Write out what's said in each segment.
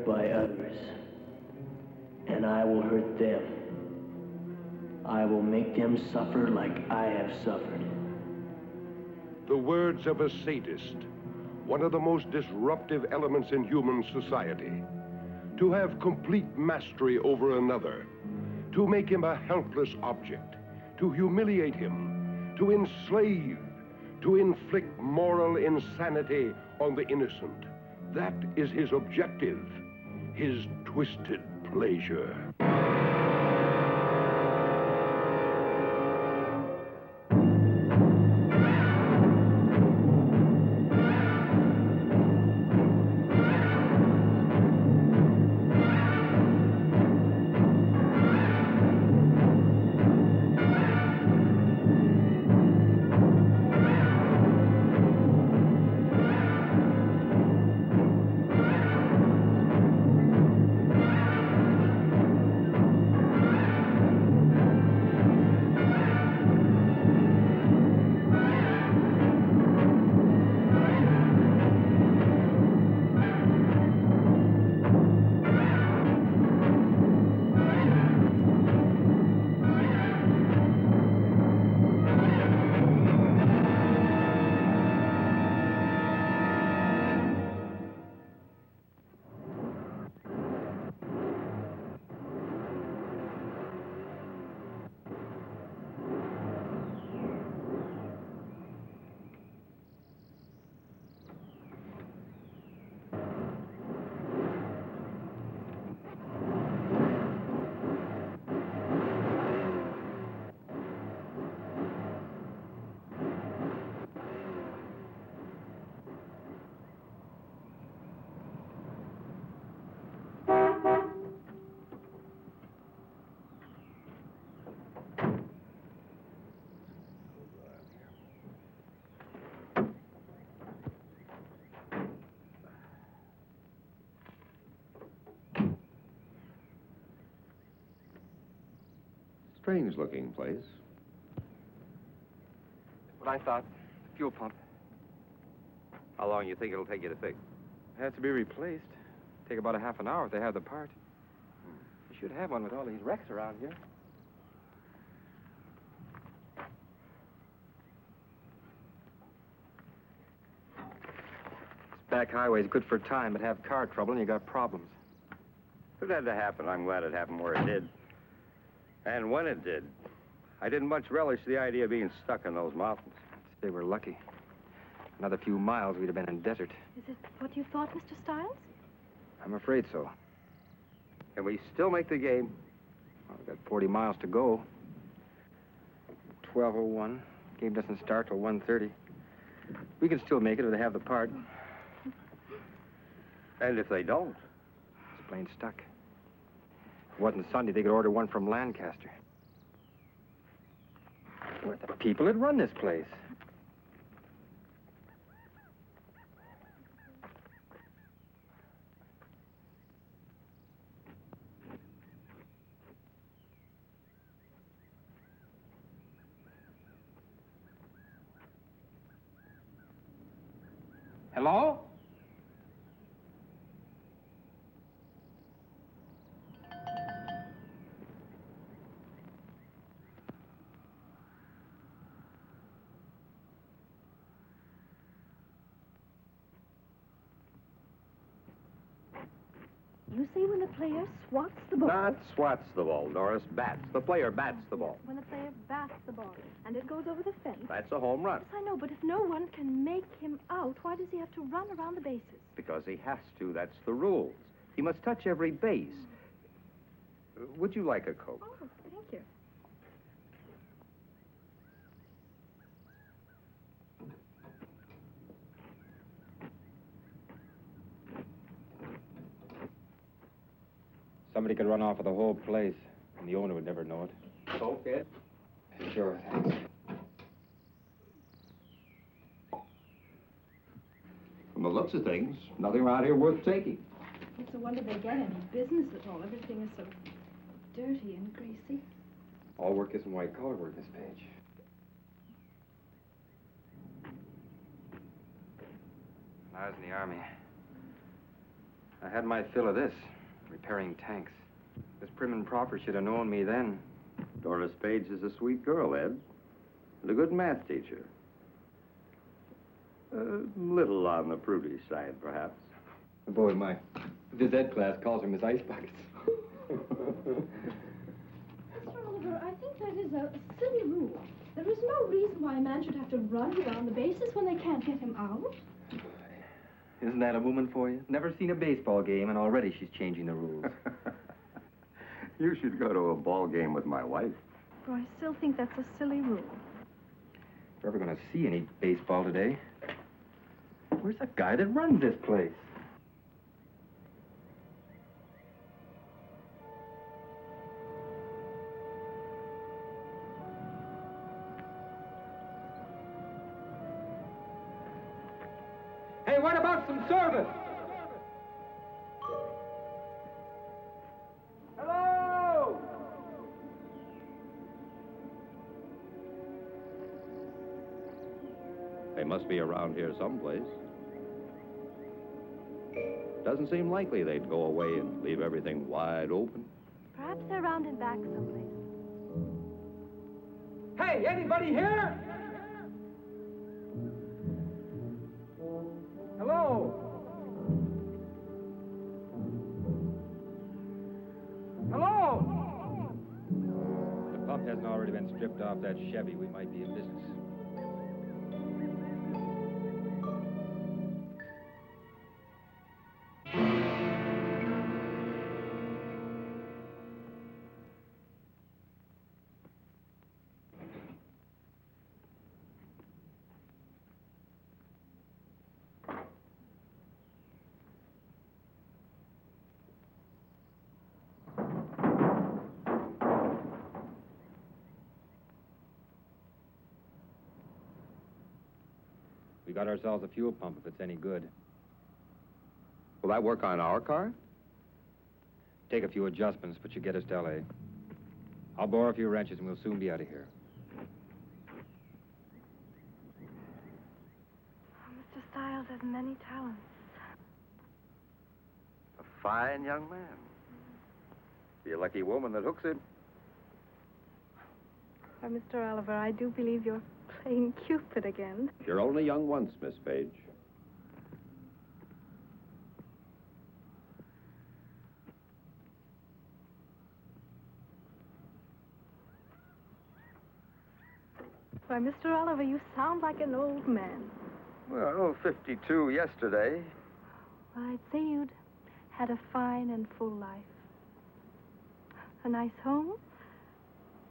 by others. And I will hurt them. I will make them suffer like I have suffered. The words of a sadist, one of the most disruptive elements in human society. To have complete mastery over another, to make him a helpless object, to humiliate him, to enslave, to inflict moral insanity on the innocent. That is his objective, his twisted pleasure. Strange-looking place. What I thought, fuel pump. How long do you think it'll take you to fix? It has to be replaced. Take about a half an hour if they have the part. You should have one with all these wrecks around here. This back highway is good for time, but have car trouble and you got problems. If it had to happen, I'm glad it happened where it did. And when it did. I didn't much relish the idea of being stuck in those mountains. They were lucky. Another few miles, we'd have been in desert. Is it what you thought, Mr. Stiles? I'm afraid so. Can we still make the game? Well, we've got 40 miles to go. 12:01. Game doesn't start till 1:30. We can still make it if they have the part. And if they don't? It's plain stuck. If it wasn't Sunday, they could order one from Lancaster. We're the people that run this place. Hello? You say when the player swats the ball. Not swats the ball, Doris. Bats. The player bats the ball. When the player bats the ball and it goes over the fence. That's a home run. Yes, I know, but if no one can make him out, why does he have to run around the bases? Because he has to. That's the rules. He must touch every base. Would you like a Coke? Oh, thank you. Somebody could run off with the whole place, and the owner would never know it. Coke, Ed? Sure, thanks. From the looks of things, nothing around here worth taking. It's a wonder they get any business at all. Everything is so dirty and greasy. All work isn't white-collar work, Miss Page. When I was in the Army, I I had my fill of this, repairing tanks. This prim and proper should have known me then. Doris Page is a sweet girl, Ed. And a good math teacher. A little on the prudish side, perhaps. Boy, my phys ed class calls her Miss Ice Buckets. Mr. Oliver, I think that is a silly rule. There is no reason why a man should have to run around the bases when they can't get him out. Isn't that a woman for you? Never seen a baseball game, and already she's changing the rules. You should go to a ball game with my wife. But I still think that's a silly rule. If we're ever going to see any baseball today, where's the guy that runs this place? Hey, what about some service? Hello? They must be around here someplace. Doesn't seem likely they'd go away and leave everything wide open. Perhaps they're round and back someplace. Hey, anybody here? Hello? Hello? If the pump hasn't already been stripped off that Chevy, we might be in business. We got ourselves a fuel pump if it's any good. Will that work on our car? Take a few adjustments, but you get us to L.A. I'll bore a few wrenches and we'll soon be out of here. Mr. Stiles has many talents. A fine young man. Be a lucky woman that hooks him. Why, Mr. Oliver, I do believe you're playing Cupid again. You're only young once, Miss Page. Why, Mr. Oliver, you sound like an old man. Well, 52 yesterday. Well, I'd say you'd had a fine and full life. A nice home,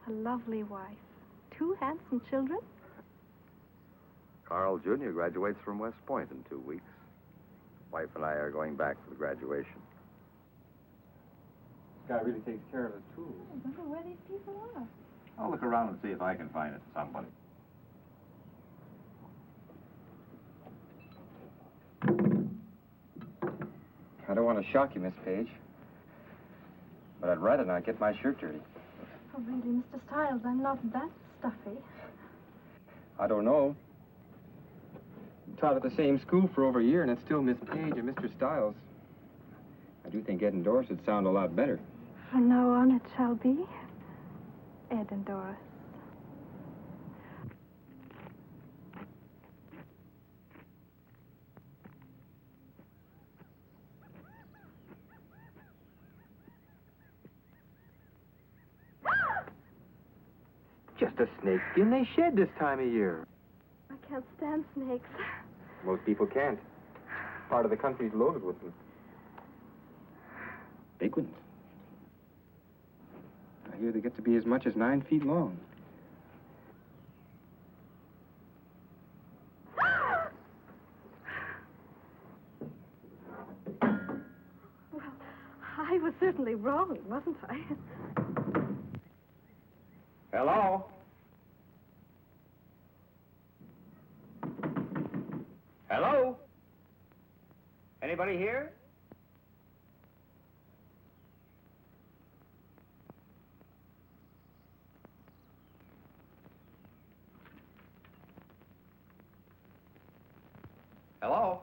a lovely wife, 2 handsome children. Carl Jr. graduates from West Point in 2 weeks. Wife and I are going back for the graduation. This guy really takes care of his tools. I wonder where these people are. I'll look around and see if I can find it somebody. I don't want to shock you, Miss Page, but I'd rather not get my shirt dirty. Oh, really, Mr. Stiles, I'm not that stuffy. I don't know. Taught at the same school for over a year, and it's still Miss Page and Mr. Stiles. I do think Ed and Doris would sound a lot better. From now on, it shall be Ed and Doris. Just a snake skin they shed this time of year. I can't stand snakes. Most people can't. Part of the country's loaded with them. Big ones. I hear they get to be as much as 9 feet long. Well, I was certainly wrong, wasn't I? Hello? Hello? Anybody here? Hello?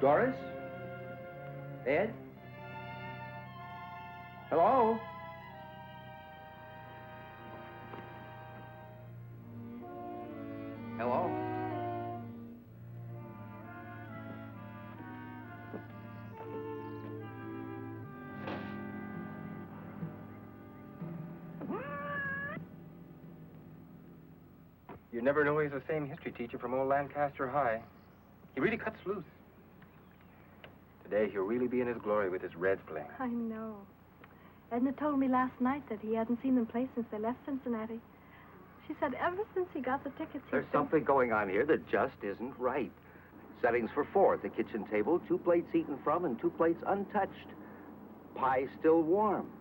Doris? Ed? Hello? Hello? You never know he's the same history teacher from old Lancaster High. He really cuts loose. Today, he'll really be in his glory with his Reds playing. I know. Edna told me last night that he hadn't seen them play since they left Cincinnati. She said ever since he got the tickets, There's something going on here that just isn't right. Settings for 4 at the kitchen table, 2 plates eaten from and 2 plates untouched. Pie still warm.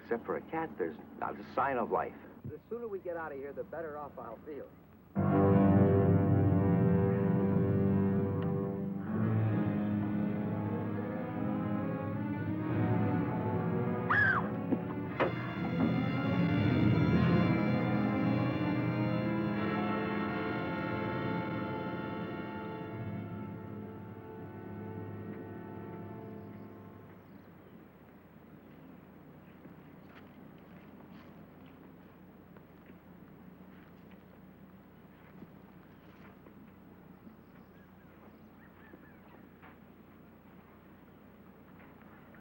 Except for a cat, there's not a sign of life. The sooner we get out of here, the better off I'll feel.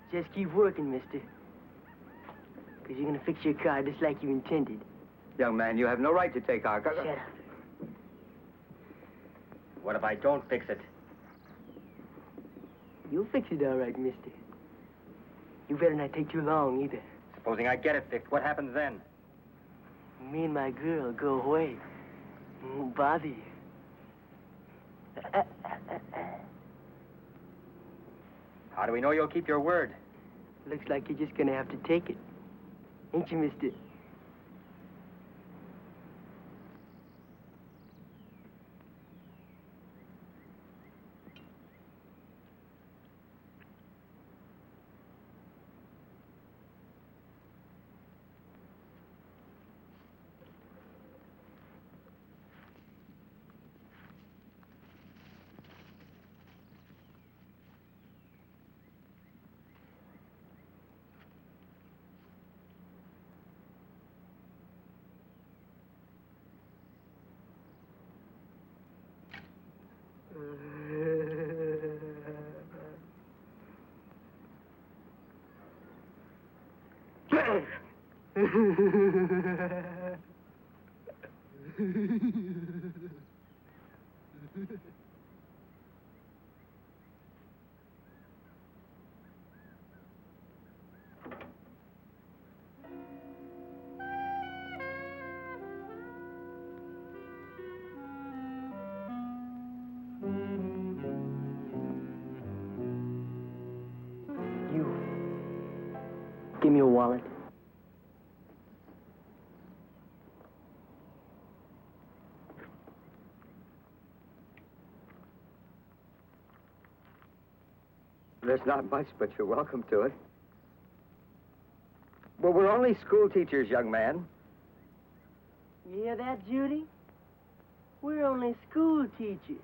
Just keep working, mister. Because you're going to fix your car just like you intended. Young man, you have no right to take our... Shut up. What if I don't fix it? You'll fix it all right, mister. You better not take too long, either. Supposing I get it fixed, what happens then? Me and my girl go away. Won't bother you. How do we know you'll keep your word? Looks like you're just going to have to take it. Ain't you, mister? Give me your wallet. There's not much, but you're welcome to it. Well, we're only school teachers, young man. You hear that, Judy? We're only school teachers.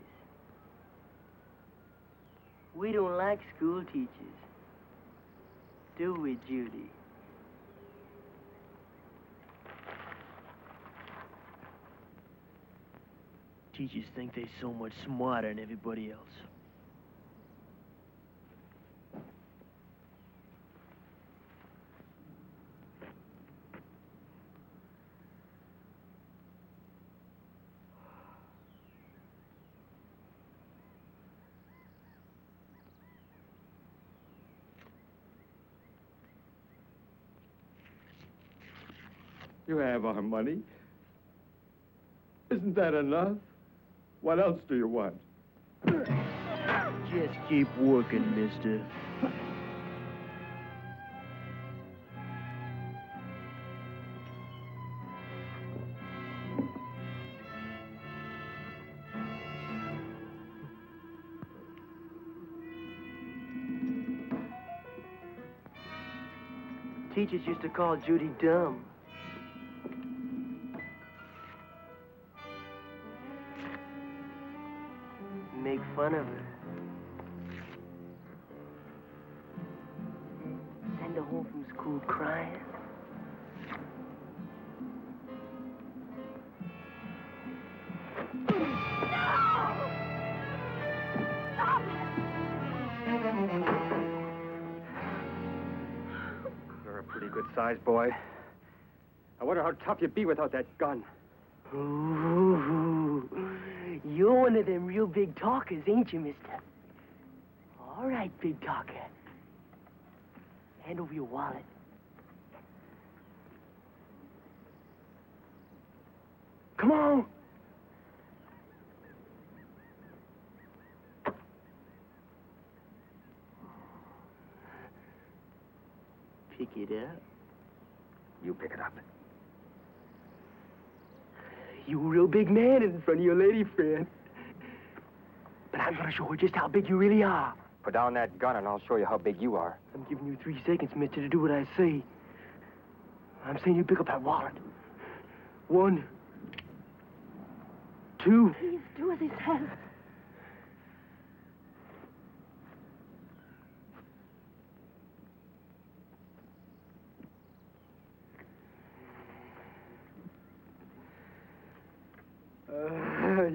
We don't like school teachers. Do we, Judy? Teachers think they're so much smarter than everybody else. You have our money. Isn't that enough? What else do you want? Just keep working, mister. Teachers used to call Judy dumb. Make fun of her. home from school crying? You're a pretty good sized boy. I wonder how tough you'd be without that gun. Ooh, you're one of them real big talkers, ain't you, mister? All right, big talker. Hand over your wallet. Come on. Pick it up. You pick it up. You a real big man in front of your lady friend. But I'm gonna show her just how big you really are. Put down that gun and I'll show you how big you are. I'm giving you 3 seconds, mister, to do what I say. I'm saying you pick up that wallet. 1, 2. Please do as he says.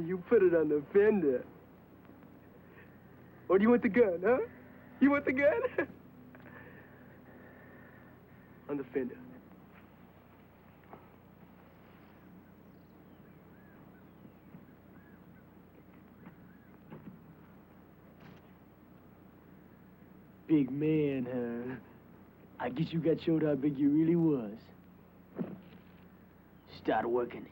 You put it on the fender. Or do you want the gun, huh? You want the gun? On the fender. Big man, huh? I guess you got showed how big you really was. Start working.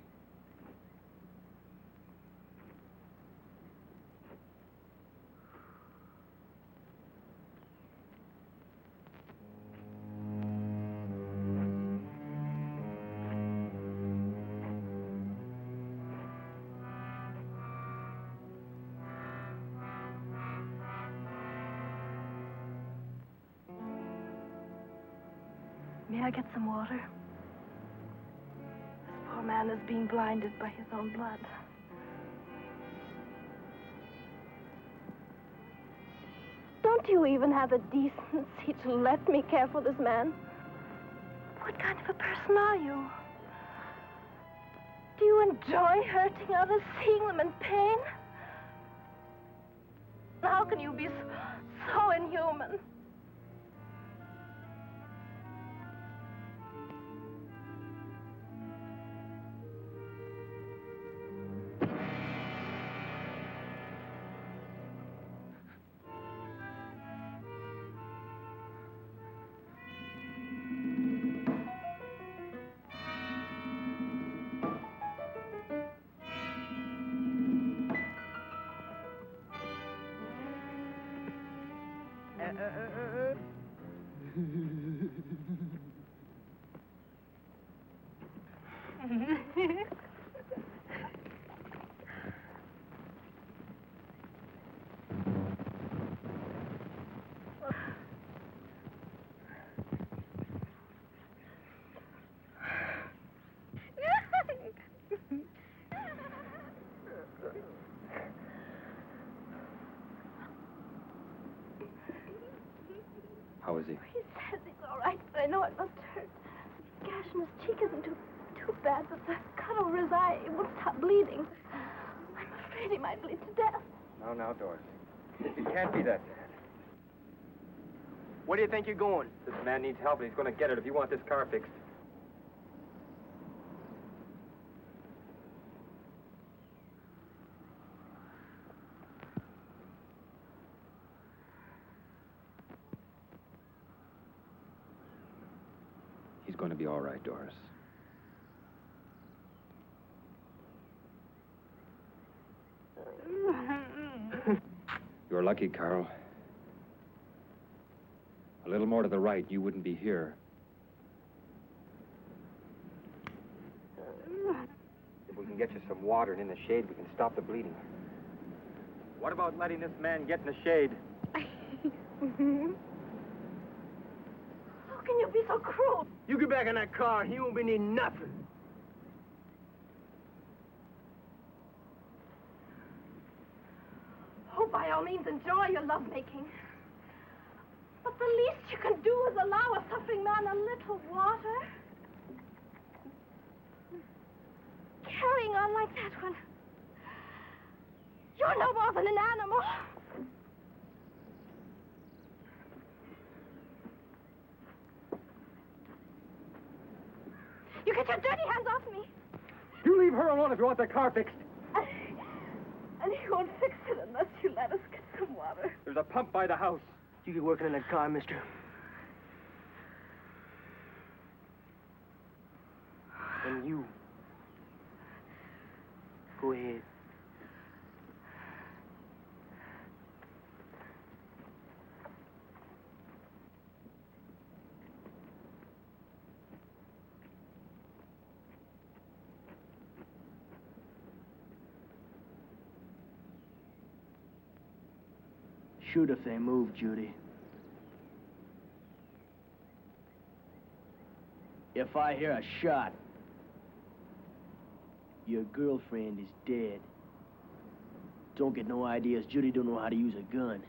May I get some water? This poor man is being blinded by his own blood. Don't you even have the decency to let me care for this man? What kind of a person are you? Do you enjoy hurting others, seeing them in pain? How can you be so inhuman? How is he? He says he's all right, but I know it must hurt. The gash in his cheek isn't too bad, but the cut over his eye, it won't stop bleeding. I'm afraid he might bleed to death. Now, Doris. It can't be that bad. Where do you think you're going? This man needs help, and he's going to get it if you want this car fixed. He's going to be all right, Doris. You're lucky, Carl. A little more to the right, you wouldn't be here. If we can get you some water and in the shade, we can stop the bleeding. What about letting this man get in the shade? How can you be so cruel? You get back in that car, he won't be needing nothing. Oh, by all means, enjoy your lovemaking. But the least you can do is allow a suffering on like that one. You're no more than an animal. You get your dirty hands off me. You leave her alone if you want the car fixed. And he won't fix it unless you let us get some water. There's a pump by the house. You get working on that car, mister. And you. Go ahead. Shoot if they move, Judy. If I hear a shot, your girlfriend is dead. Don't get no ideas. Judy don't know how to use a gun.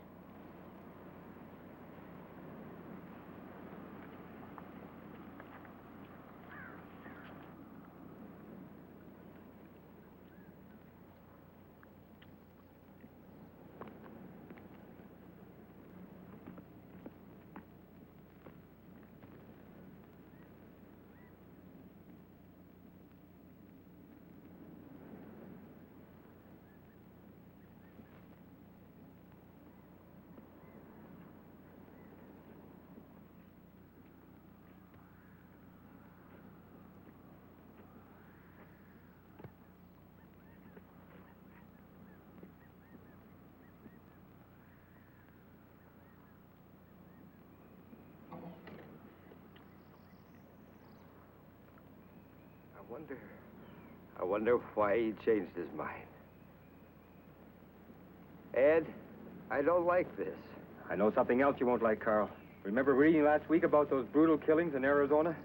I wonder why he changed his mind. Ed, I don't like this. I know something else you won't like, Carl. Remember reading last week about those brutal killings in Arizona?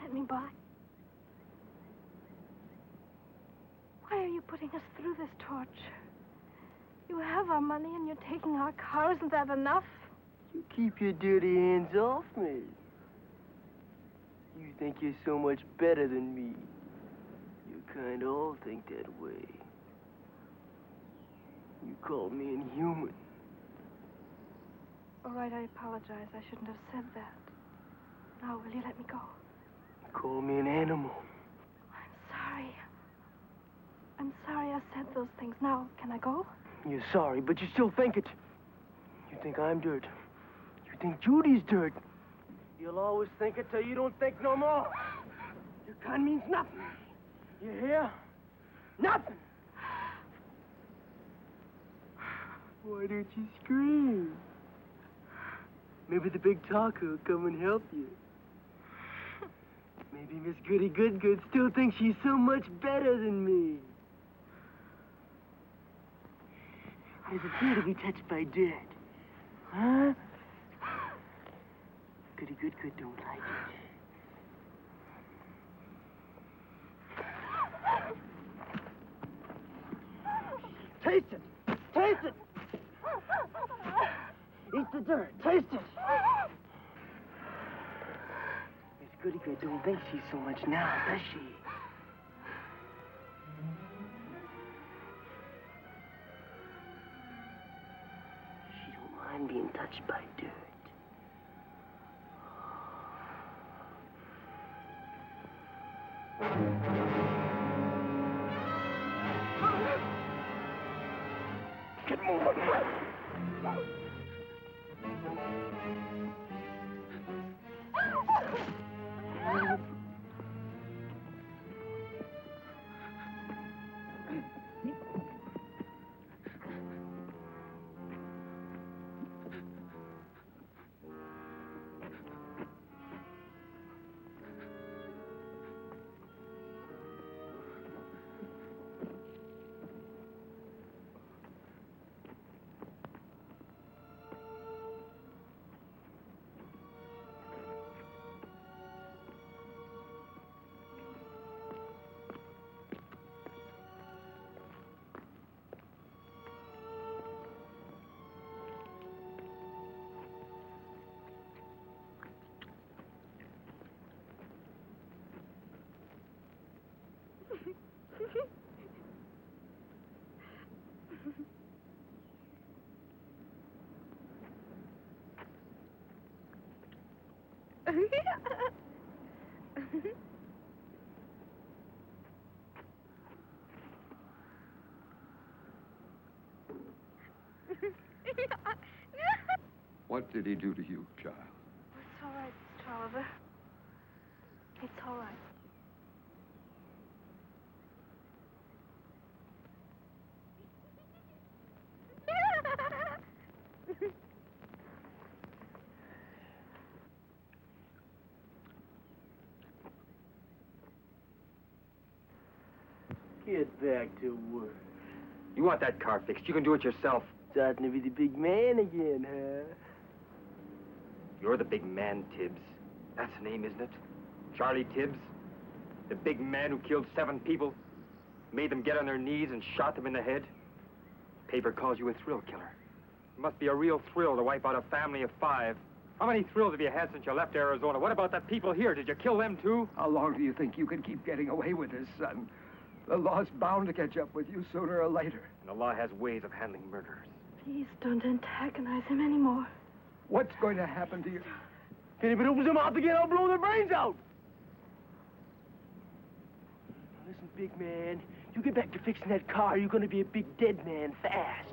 Let me by. Why are you putting us through this torture? You have our money and you're taking our car. Isn't that enough? You keep your dirty hands off me. You think you're so much better than me. You kind of all think that way. You called me inhuman. All right, I apologize. I shouldn't have said that. Now, will you let me go? You called me an animal. I'm sorry. I'm sorry I said those things. Now, can I go? You're sorry, but you still think it. You think I'm dirt. You think Judy's dirt. You'll always think it till you don't think no more. Your gun means nothing. You hear? Nothing. Why don't you scream? Maybe the big talker will come and help you. Maybe Miss Goody Good still thinks she's so much better than me. How's it feel to be touched by dirt? Huh? Goody good good don't like it. Taste it! Taste it! Eat the dirt. Taste it! Miss Goody Good don't think she's so much now, does she? She don't mind being touched by dirt. Get moving. What did he do to you, child? It's all right, Mr. Oliver. It's all right. Get back to work. You want that car fixed? You can do it yourself. Starting to be the big man again, huh? You're the big man, Tibbs. That's the name, isn't it? Charlie Tibbs? The big man who killed 7 people, made them get on their knees and shot them in the head? Paper calls you a thrill killer. It must be a real thrill to wipe out a family of 5. How many thrills have you had since you left Arizona? What about the people here? Did you kill them, too? How long do you think you can keep getting away with this, son? The law's bound to catch up with you sooner or later. And the law has ways of handling murderers. Please don't antagonize him anymore. What's going to happen to you? If anybody opens their mouth again, I'll blow their brains out. Listen, big man, you get back to fixing that car, you're gonna be a big dead man fast.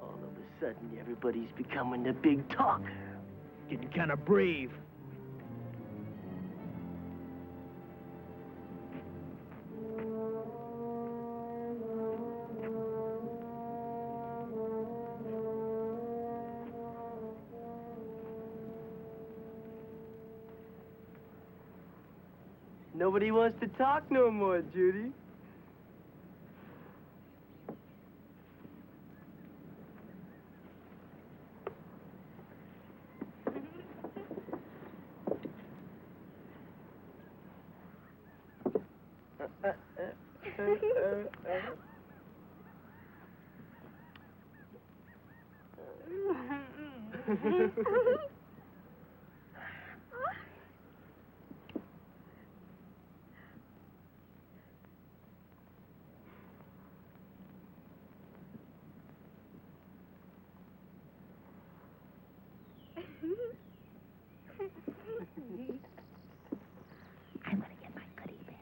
All of a sudden, everybody's becoming the big talker. Getting kind of brave. Nobody wants to talk no more, Judy. I'm gonna get my goodie bag.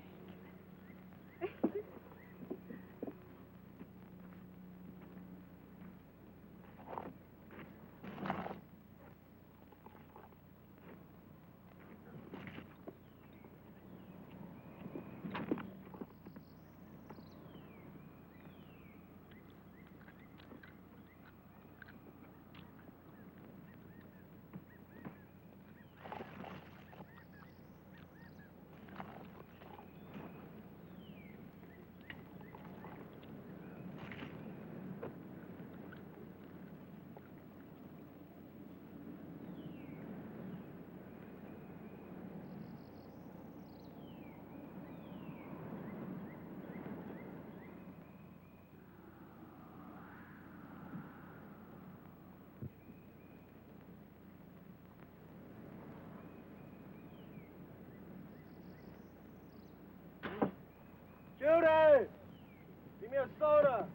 a soda.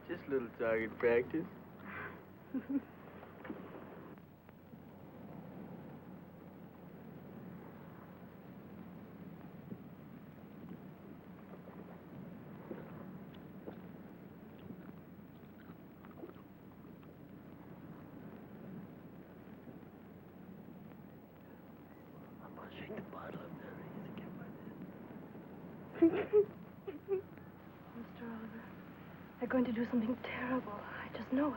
Just a little target practice. I'm gonna shake the bottle up there. Mr. Oliver, they're going to do something terrible. I just know it.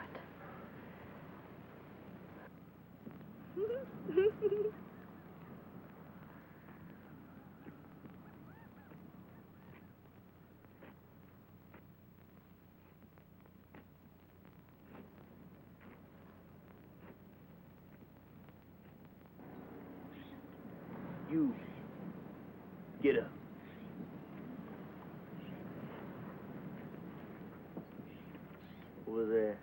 You get up. Over there.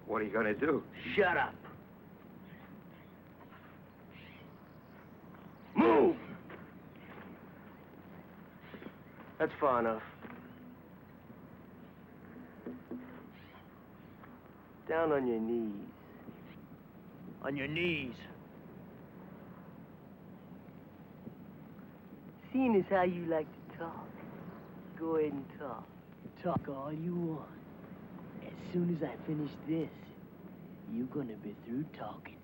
What are you going to do? Shut up. Move! That's far enough. Down on your knees. On your knees. Seeing as how you like to talk, go ahead and talk. Talk all you want. As soon as I finish this, you're gonna be through talking.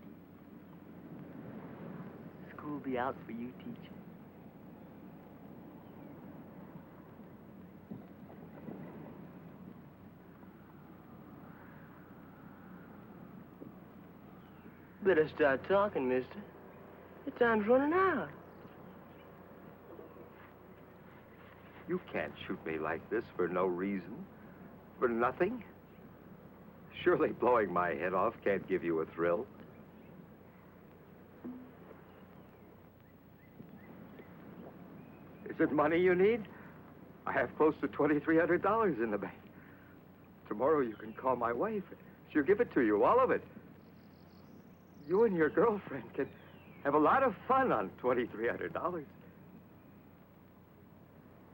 School'll be out for you, teacher. Better start talking, mister. Your time's running out. You can't shoot me like this for no reason. For nothing. Surely blowing my head off can't give you a thrill. Is it money you need? I have close to $2,300 in the bank. Tomorrow you can call my wife. She'll give it to you, all of it. You and your girlfriend can have a lot of fun on $2,300.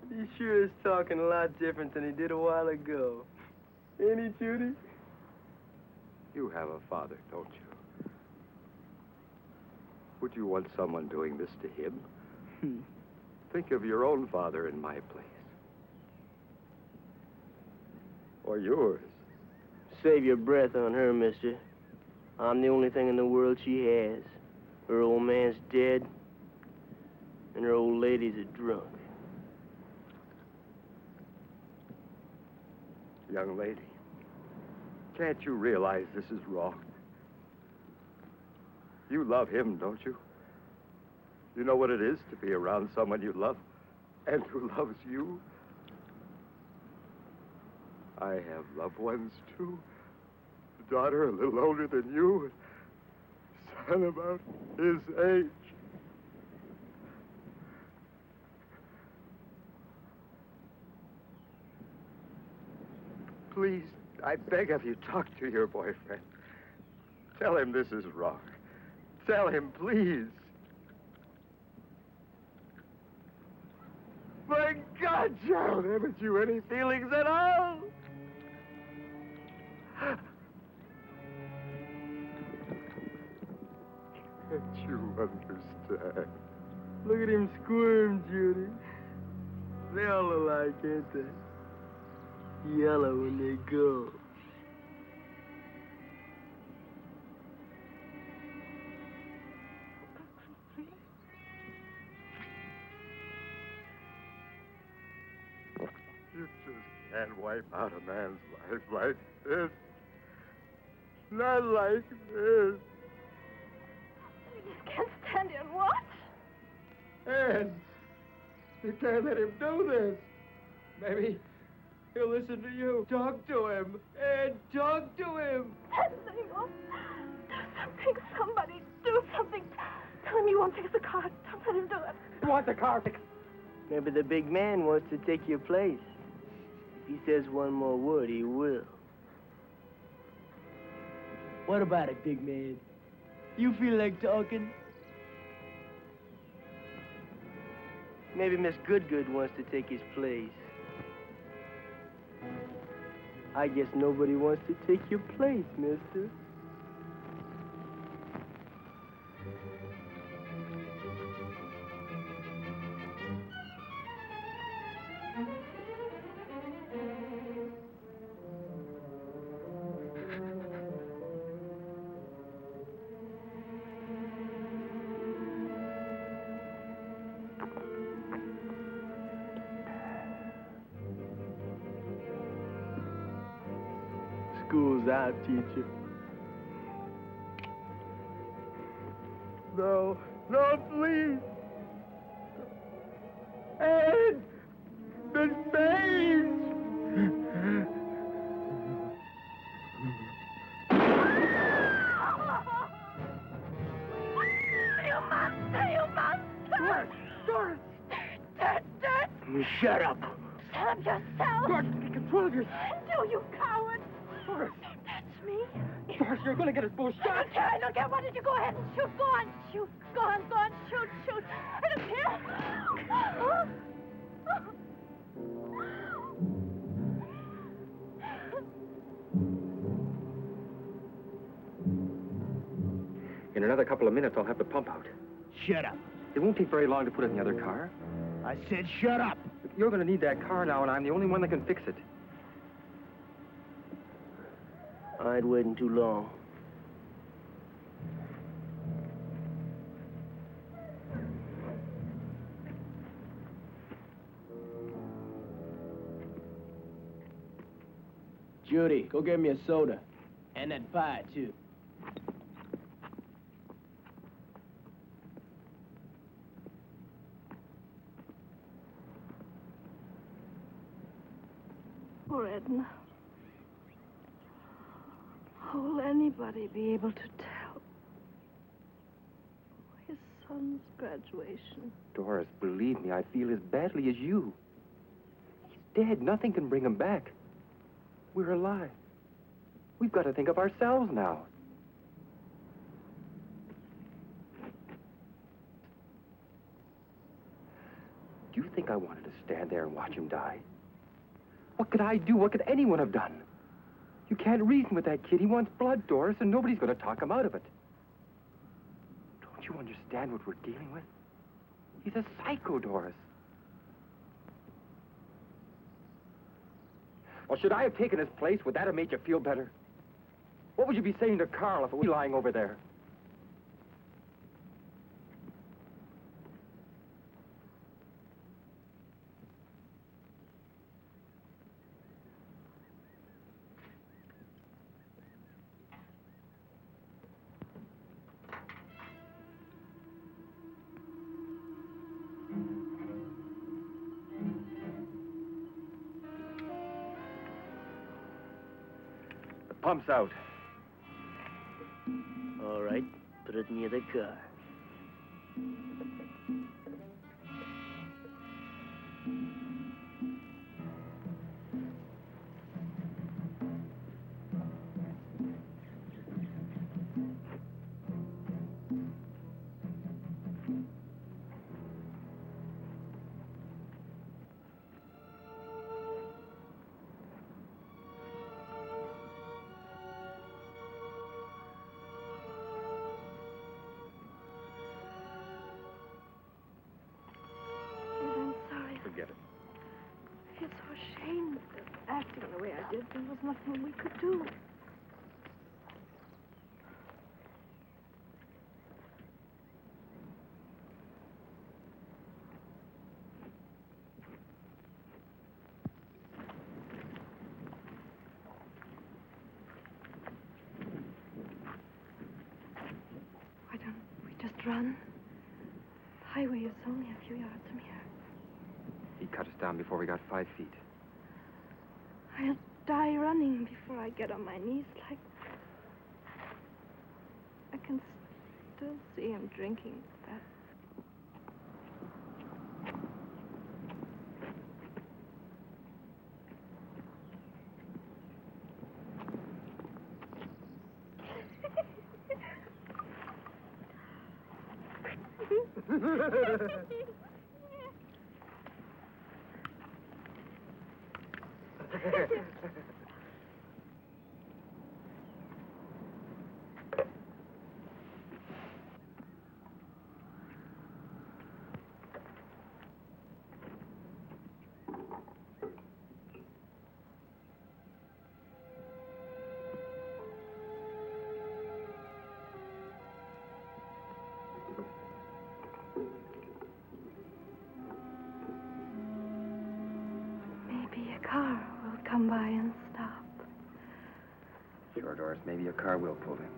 He sure is talking a lot different than he did a while ago. Ain't he, Judy? You have a father, don't you? Would you want someone doing this to him? Think of your own father in my place. Or yours. Save your breath on her, mister. I'm the only thing in the world she has. Her old man's dead, and her old lady's a drunk. Young lady, can't you realize this is wrong? You love him, don't you? You know what it is to be around someone you love and who loves you? I have loved ones, too. A daughter a little older than you, a son about his age. Please, I beg of you, talk to your boyfriend. Tell him this is wrong. Tell him, please. My God, child, haven't you any feelings at all? Can't you understand? Look at him squirm, Judy. They all alike, ain't they? Yellow when they go. You just can't wipe out a man's life like this. Not like this. You just can't stand here and watch. Ed, you can't let him do this. Maybe he'll listen to you. Talk to him. Ed, talk to him. Ed, Seymour, do something. Somebody do something. Tell him you won't fix the car. Don't let him do it. You want the car fixed? Maybe the big man wants to take your place. If he says one more word, he will. What about it, big man? You feel like talking? Maybe Miss Goodgood wants to take his place. I guess nobody wants to take your place, mister. School's out, teacher. No, no, please. Ed! The spades! You monster! You monster! Doris! Dirt! Shut up. Shut up yourself! Doris, take control of yourself. No, you coward! Doris! Don't touch me! Doris, you're gonna get us both shot. I don't care. Why don't you go ahead and shoot? Go on, shoot. Go on, shoot. I don't care. In another couple of minutes, I'll have the pump out. Shut up. It won't take very long to put it in the other car. I said shut up. You're going to need that car now, and I'm the only one that can fix it. I ain't waiting too long. Judy, go get me a soda. And that pie, too. Poor Edna. How will anybody be able to tell his son's graduation? Doris, believe me, I feel as badly as you. He's dead. Nothing can bring him back. We're alive. We've got to think of ourselves now. Do you think I wanted to stand there and watch him die? What could I do? What could anyone have done? You can't reason with that kid. He wants blood, Doris, and nobody's going to talk him out of it. Don't you understand what we're dealing with? He's a psycho, Doris. Well, should I have taken his place? Would that have made you feel better? What would you be saying to Carl if he was lying over there? The pump's out. All right, put it near the car. There was nothing we could do. Why don't we just run? The highway is only a few yards from here. He cut us down before we got 5 feet. I'll die running before I get on my knees like... I can still see him drinking that. Maybe a car will come by and stop. Sure, Doris, maybe a car will pull him.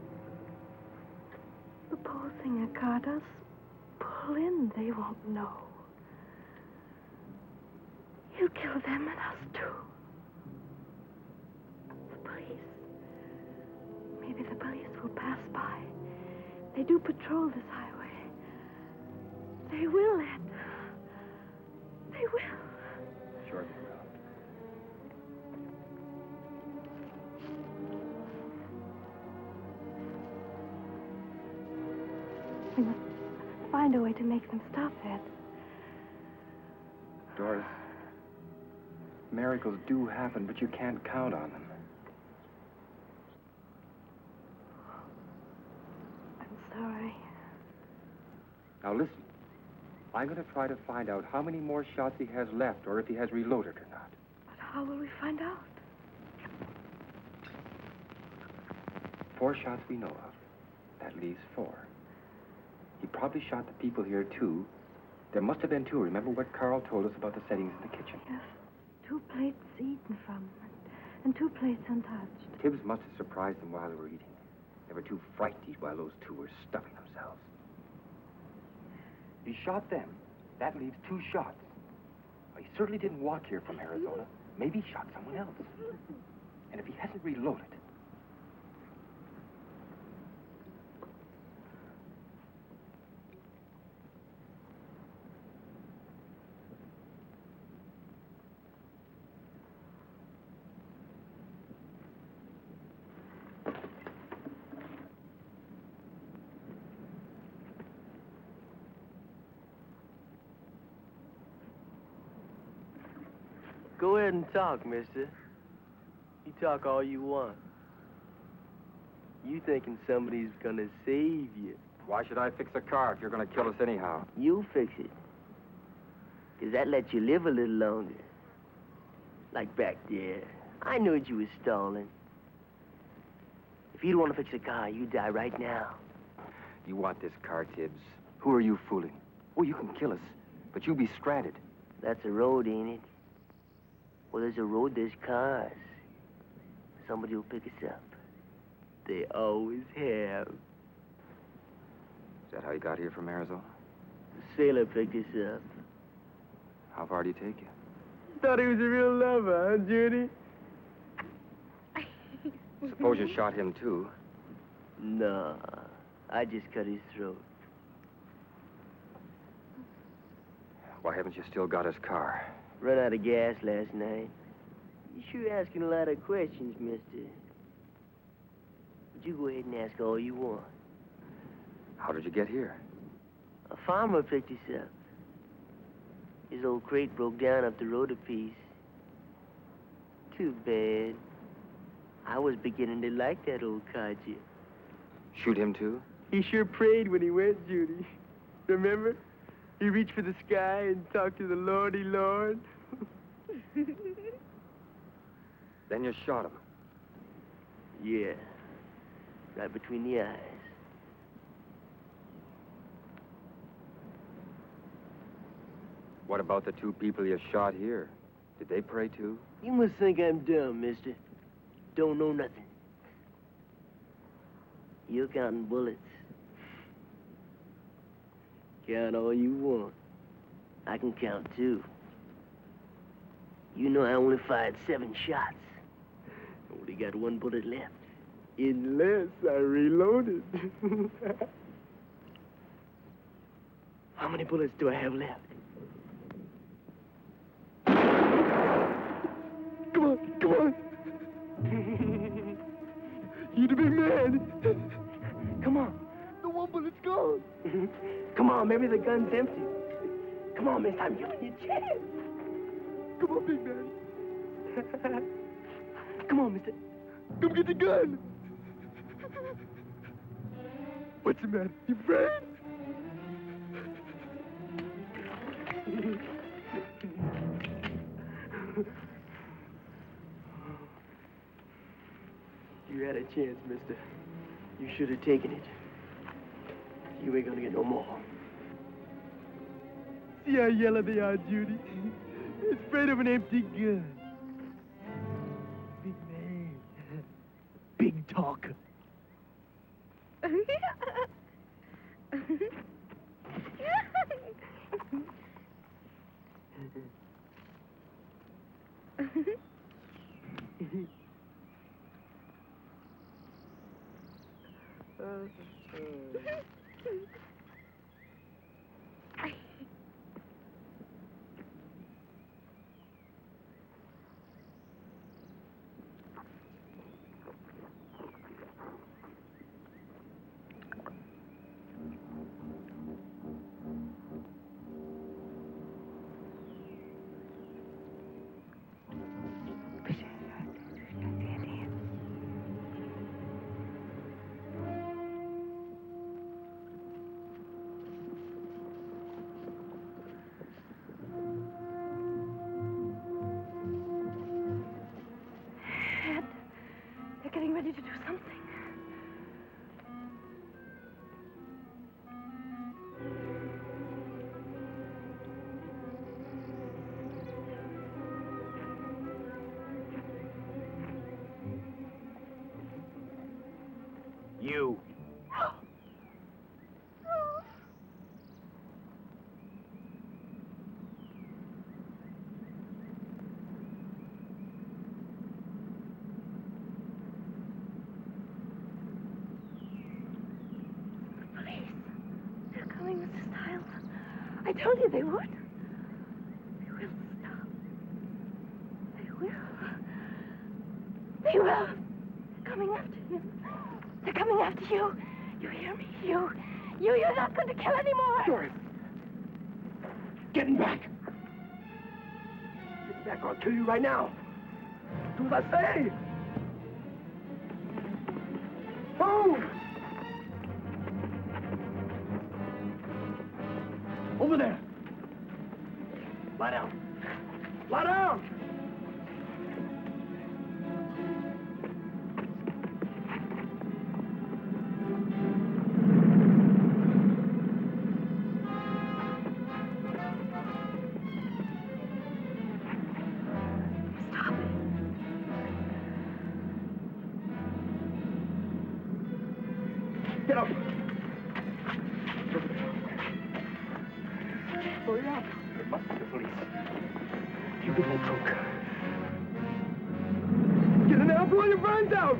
Supposing a car does pull in, they won't know. He'll kill them and us too. The police. Maybe the police will pass by. They do patrol this highway. They will, Ed. They will. Sure they will. We must find a way to make them stop, Ed. Doris, miracles do happen, but you can't count on them. I'm sorry. Now listen. I'm going to try to find out how many more shots he has left, or if he has reloaded or not. But how will we find out? 4 shots we know of. That leaves 4. He probably shot the people here, too. There must have been 2. Remember what Carl told us about the settings in the kitchen? Yes. 2 plates eaten from, and 2 plates untouched. Tibbs must have surprised them while they were eating. They were too frightened to eat while those 2 were stuffing themselves. He shot them. That leaves 2 shots. Well, he certainly didn't walk here from Arizona. Maybe he shot someone else. And if he hasn't reloaded... Go ahead and talk, mister. You talk all you want. You thinking somebody's gonna save you. Why should I fix a car if you're going to kill us anyhow? You'll fix it. 'Cause that lets you live a little longer. Like back there. I knew you was stalling. If you'd want to fix a car, you'd die right now. You want this car, Tibbs. Who are you fooling? Oh, you can kill us, but you'll be stranded. That's a road, ain't it? Well, there's a road, there's cars. Somebody will pick us up. They always have. Is that how you got here from Arizona? The sailor picked us up. How far do you take you? Thought he was a real lover, huh, Judy? Suppose you shot him, too. Nah, I just cut his throat. Why haven't you still got his car? Run out of gas last night. You sure asking a lot of questions, mister. But you go ahead and ask all you want. How did you get here? A farmer picked us up. His old crate broke down up the road a piece. Too bad. I was beginning to like that old codger. Shoot him, too? He sure prayed when he went, Judy. Remember? He reached for the sky and talked to the Lordy Lord. Then you shot him. Yeah. Right between the eyes. What about the two people you shot here? Did they pray too? You must think I'm dumb, mister. Don't know nothing. You're counting bullets. Count all you want. I can count too. You know I only fired 7 shots. Only got 1 bullet left. Unless I reloaded. How many bullets do I have left? Come on, come on. You the big man. Come on. The 1 bullet's gone. Come on, maybe the gun's empty. Come on, miss, I'm giving you a chance. Come on, big man. Come on, mister. Come get the gun. What's the matter? You afraid? You had a chance, mister. You should have taken it. You ain't gonna get no more. See how yellow they are, Judy? They're afraid of an empty gun. Big man. Big talker. They're getting ready to do something. You. They're coming, Mr. Stiles. I told you they would. They will stop. They will. They will. They're coming after him. They're coming after you. You hear me? You're not going to kill anymore. Doris. Getting back. Get back or I'll kill you right now. Do as I say. Move! Over there. Lie down. Lie down! Stop. Get up. Hurry up. It must be the police. You get that trunk. Get in there and blow your brains out.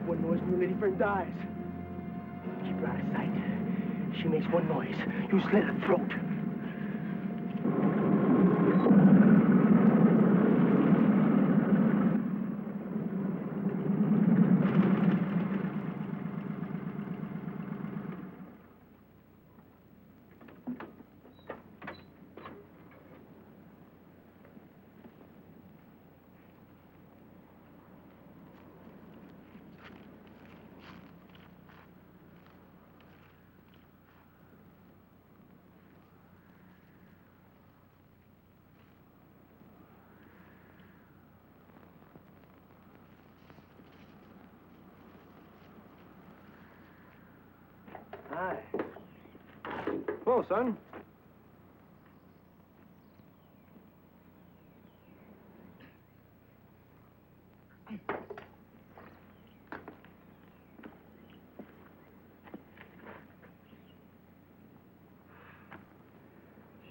One noise when your lady friend dies. Keep her out of sight. She makes one noise. You slit her throat. Hi. Whoa, son.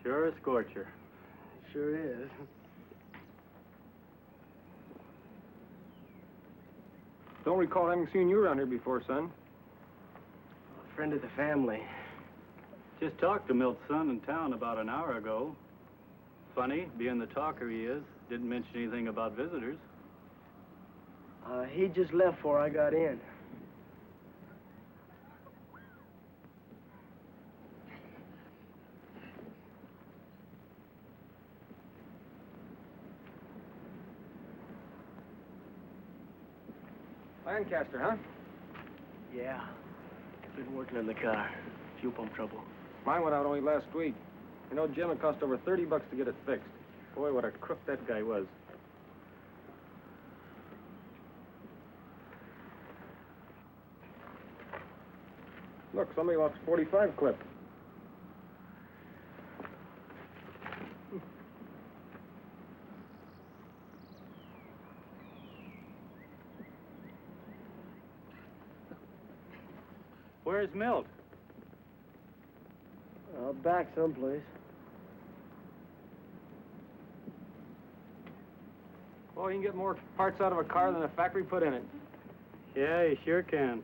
Sure a scorcher. Sure is. Don't recall having seen you around here before, son. A friend of the family. Just talked to Milt's son in town about an hour ago. Funny, being the talker he is, didn't mention anything about visitors. He just left before I got in. Lancaster, huh? Yeah. Been working on the car. Fuel pump trouble. Mine went out only last week. You know, Jim, it cost over $30 to get it fixed. Boy, what a crook that guy was. Look, somebody lost a 45 clip. Where's Milt? Back someplace. Well, you can get more parts out of a car than the factory put in it. Yeah, you sure can.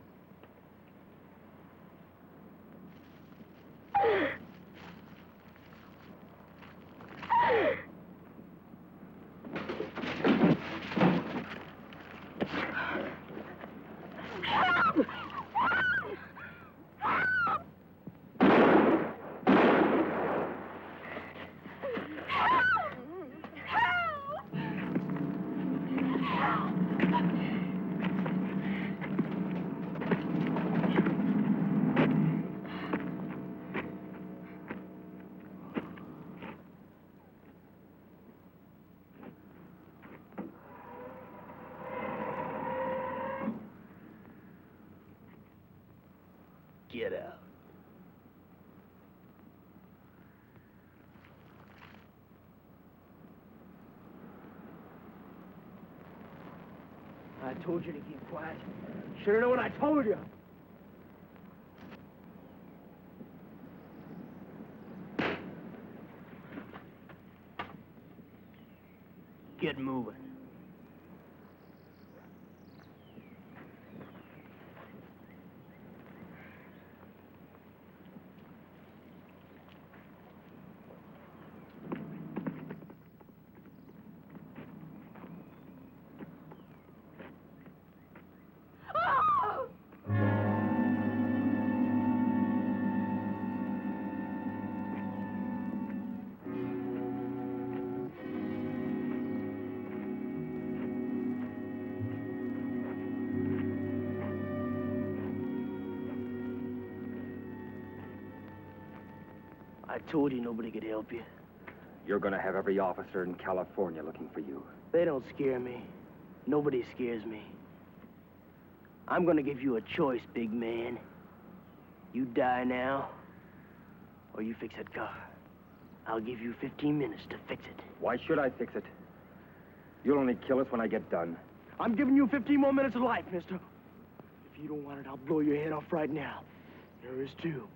Get out. I told you to keep quiet. Should have known what I told you. Get moving. I told you nobody could help you. You're gonna have every officer in California looking for you. They don't scare me. Nobody scares me. I'm gonna give you a choice, big man. You die now, or you fix that car. I'll give you 15 minutes to fix it. Why should I fix it? You'll only kill us when I get done. I'm giving you 15 more minutes of life, mister. If you don't want it, I'll blow your head off right now. There is two.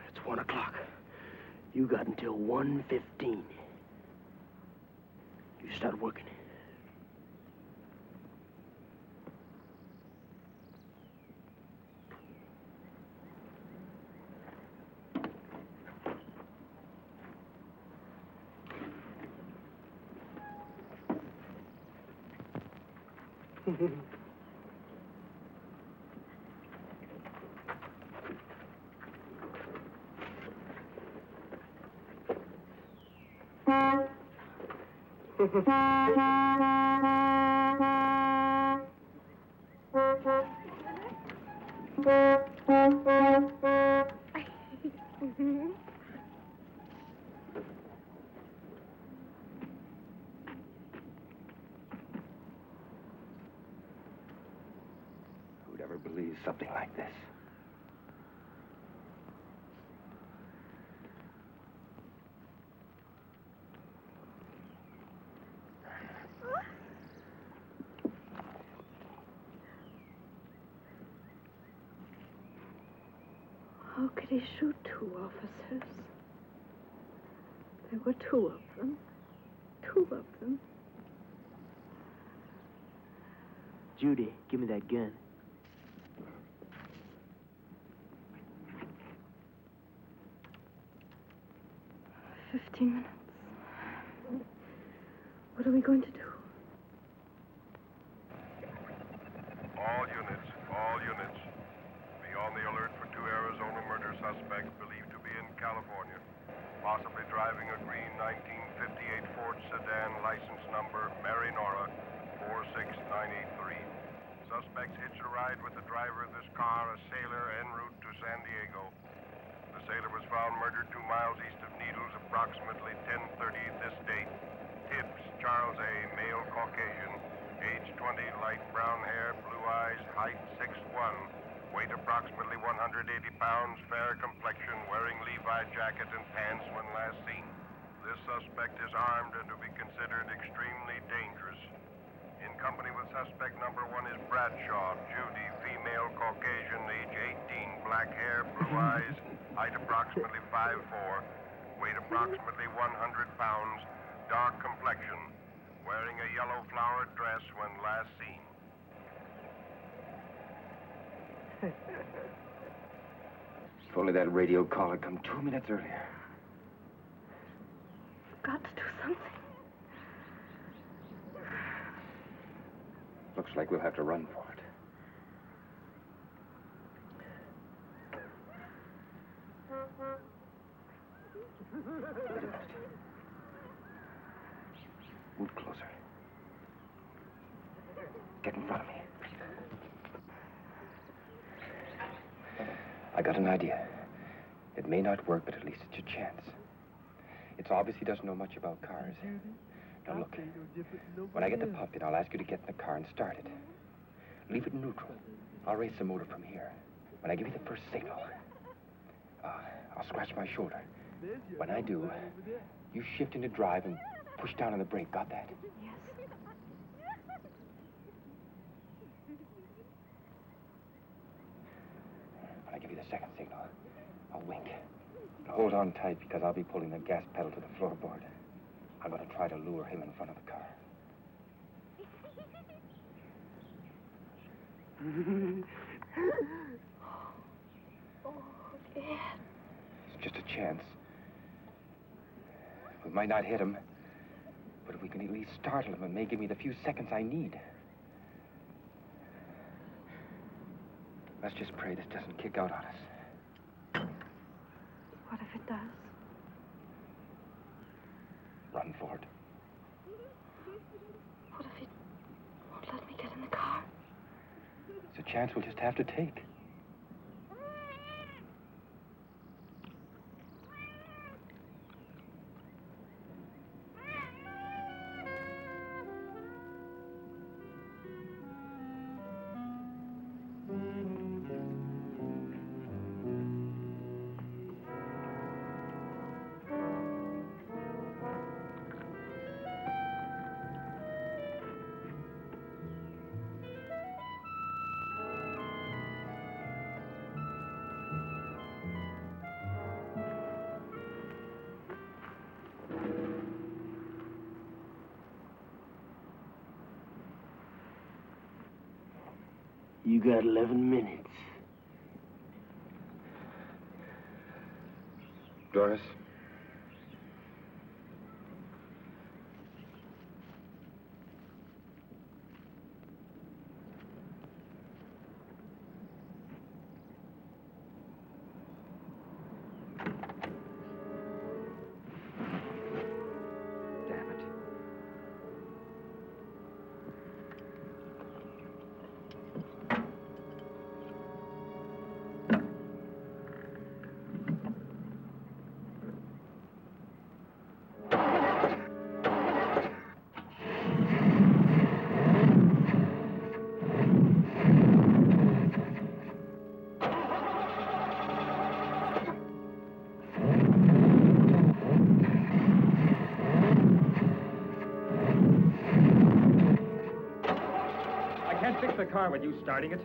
It's 1 o'clock. You got until 1:15. You start working. Who'd ever never believe something like this. How could he shoot two officers? There were two of them. Two of them. Judy, give me that gun. "15 minutes. What are we going to do?" All units. Be on the alert for two Arizona murder suspects believed to be in California. Possibly driving a green 1958 Ford sedan, license number Mary Nora 46983. Suspects hitched a ride with the driver of this car, a sailor, en route to San Diego. The sailor was found murdered 2 miles east of Needles, approximately 10:30 this date. Tibbs, Charles A., male Caucasian, age 20, light brown hair, blue eyes, height 6'1", weight approximately 180 pounds, fair complexion, wearing Levi jacket and pants when last seen. This suspect is armed and to be considered extremely dangerous. In company with suspect number 1 is Bradshaw, Judy, female Caucasian, age 18, black hair, blue eyes, height approximately 5'4", weight approximately 100 pounds, dark complexion, wearing a yellow flowered dress when last seen. If only that radio call had come 2 minutes earlier. Got to do something. Looks like we'll have to run for it. Wait a minute. Move closer. Get in front of me. I got an idea. It may not work, but at least it's a chance. It obviously doesn't know much about cars. Now look, when I get the pump in, I'll ask you to get in the car and start it. Leave it in neutral. I'll raise the motor from here. When I give you the first signal, I'll scratch my shoulder. When I do, you shift into drive and push down on the brake. Got that? Yes. When I give you the second signal, I'll wink. And hold on tight because I'll be pulling the gas pedal to the floorboard. I'm going to try to lure him in front of the car. It's just a chance. We might not hit him, but if we can at least startle him, it may give me the few seconds I need. Let's just pray this doesn't kick out on us. What if it does? Run for it. What if it won't let me get in the car? It's a chance we'll just have to take. You got 11 minutes. Doris? Damn it. can't fix the car with you starting it.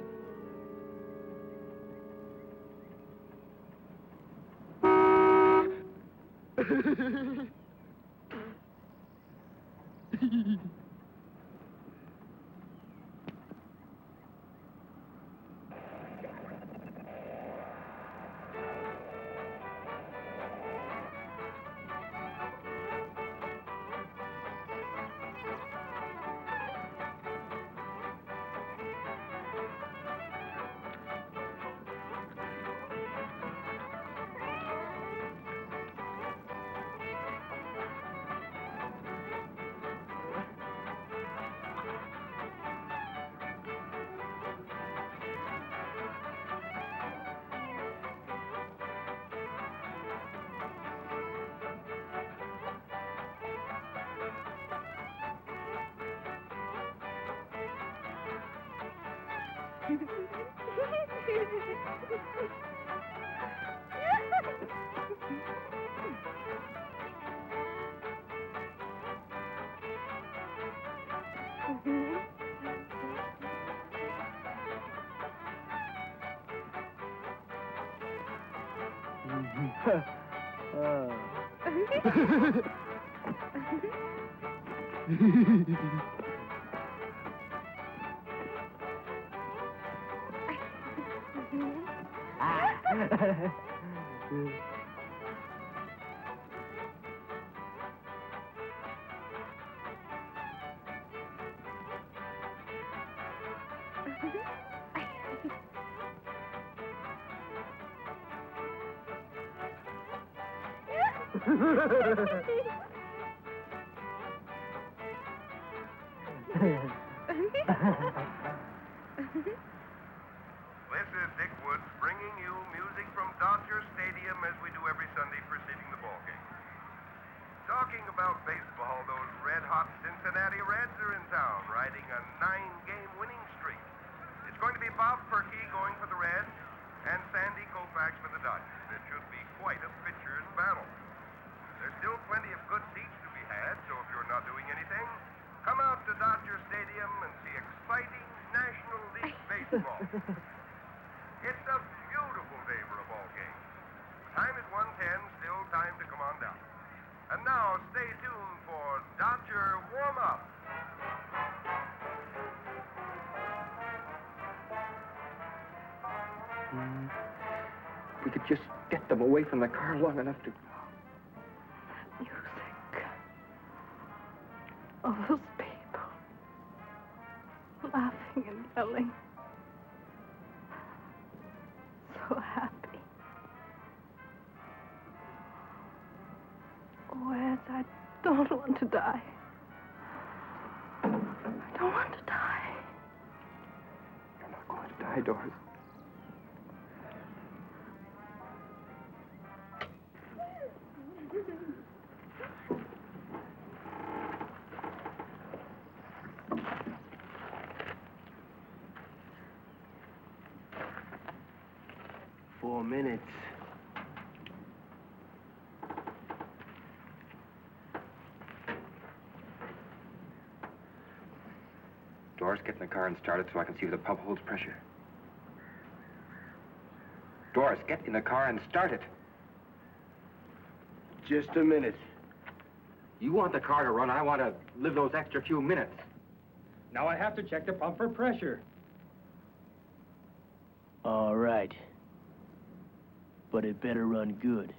This is Dick Woods bringing you music from Dodger Stadium as we do every Sunday preceding the ball game. Talking about baseball, those red-hot Cincinnati Reds are in town, riding a 9-game winning streak. It's going to be Bob Perky going for the Reds and Sandy Koufax for the Dodgers. It should be quite a pitcher's battle. There's still plenty of good seats to be had, so if you're not doing anything, come out to Dodger Stadium and see exciting National League baseball. It's a beautiful day for a ball game. The time is 1:10, still time to come on down. And now, stay tuned for Dodger Warm-Up. If we could just get them away from the car long enough to... Music. All those people. Laughing and yelling. So happy. Oh, Ed, I don't want to die. I don't want to die. You're not going to die, Doris. Four minutes. Doris, get in the car and start it so I can see if the pump holds pressure. Doris, get in the car and start it. Just a minute. You want the car to run, I want to live those extra few minutes. Now I have to check the pump for pressure. All right. But it better run good.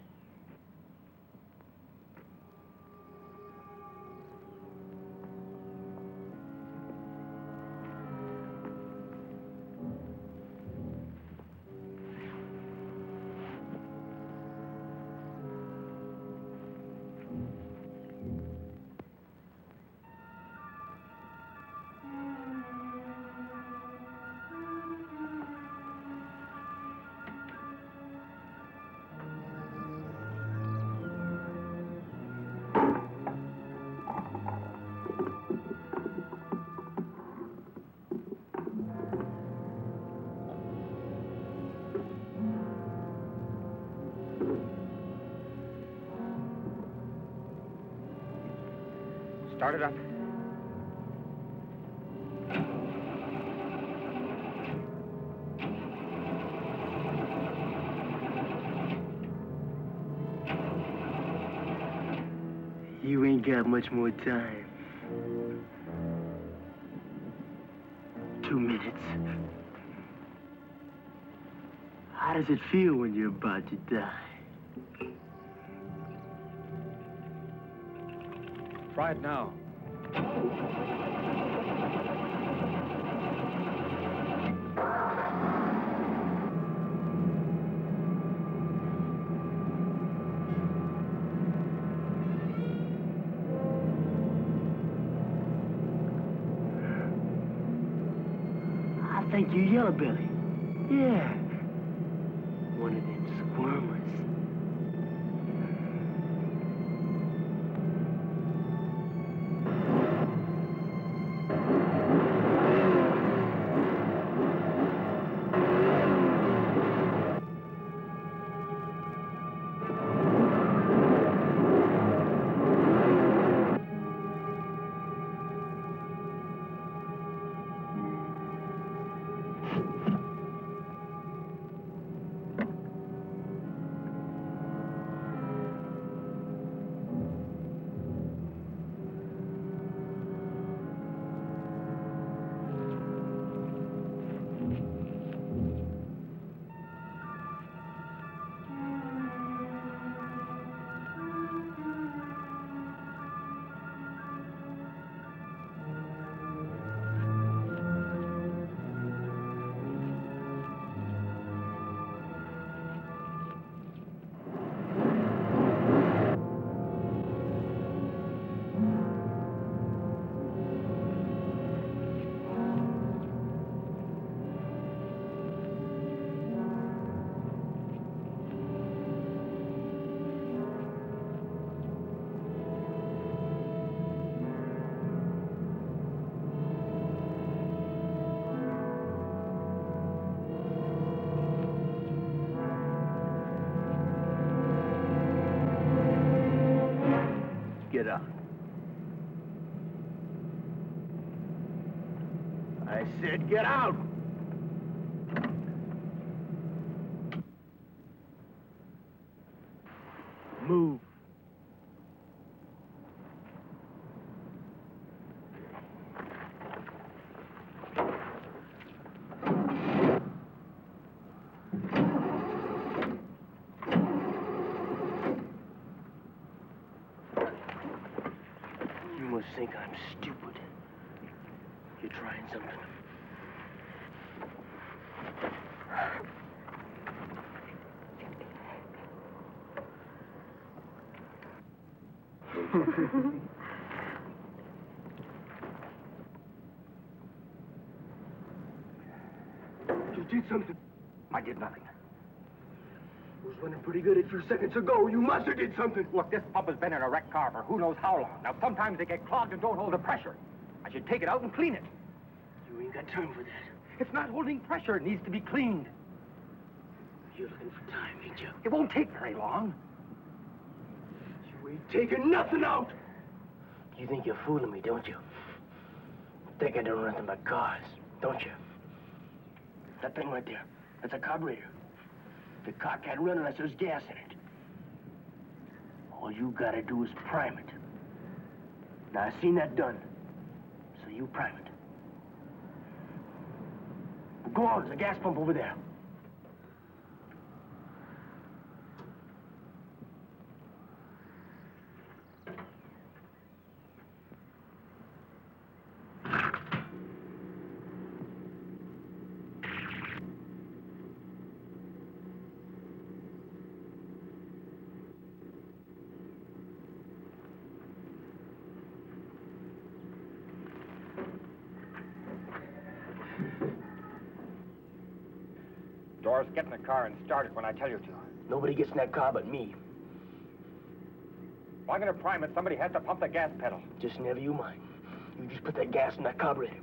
Start it up. You ain't got much more time. 2 minutes. How does it feel when you're about to die? Try it now. I think you yellow belly. Yeah. One of them squirmers. Get out. I said get out! Move. You must think I'm stupid. You're trying something. You did something. I did nothing. It was running pretty good a few seconds ago. You must have did something. Look, this pump has been in a wrecked car for who knows how long. Now, sometimes they get clogged and don't hold the pressure. I should take it out and clean it. You ain't got time for that. It's not holding pressure. It needs to be cleaned. You're looking for time, ain't you? It won't take very long. You ain't taking nothing out. You think you're fooling me, don't you? Think I don't know nothing but cars, don't you? That thing right there, that's a carburetor. The car can't run unless there's gas in it. All you gotta do is prime it. Now, I've seen that done. So you prime it. Go on, there's a gas pump over there. Doris, get in the car and start it when I tell you to. Nobody gets in that car but me. If I'm going to prime it, somebody has to pump the gas pedal. Just never you mind. You just put that gas in that carburetor.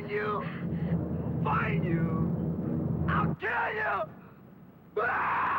find you! I'll find you! I'll kill you! Ah!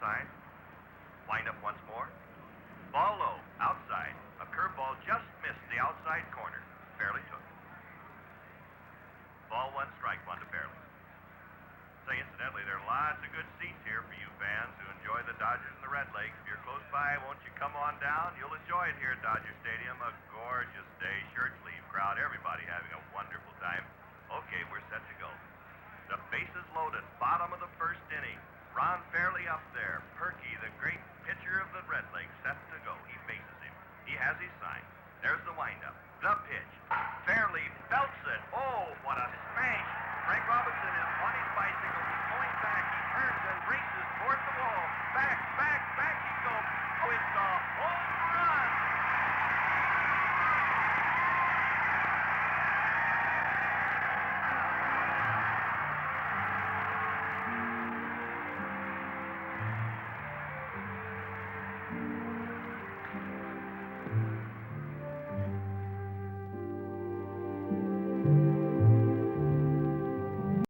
outside. Wind up once more. Ball low, outside. A curveball just missed the outside corner. Fairly took it. Ball one, strike one to Fairly. Say, incidentally, there are lots of good seats here for you fans who enjoy the Dodgers and the Red Lakes. If you're close by, won't you come on down? You'll enjoy it here at Dodger Stadium. A gorgeous day, shirt sleeve crowd, everybody having a wonderful time. Okay, we're set to go. The bases loaded, bottom of the first inning. Ron Fairly up there. Perky, the great pitcher of the Red Lakes, set to go. He faces him. He has his sign. There's the windup. The pitch.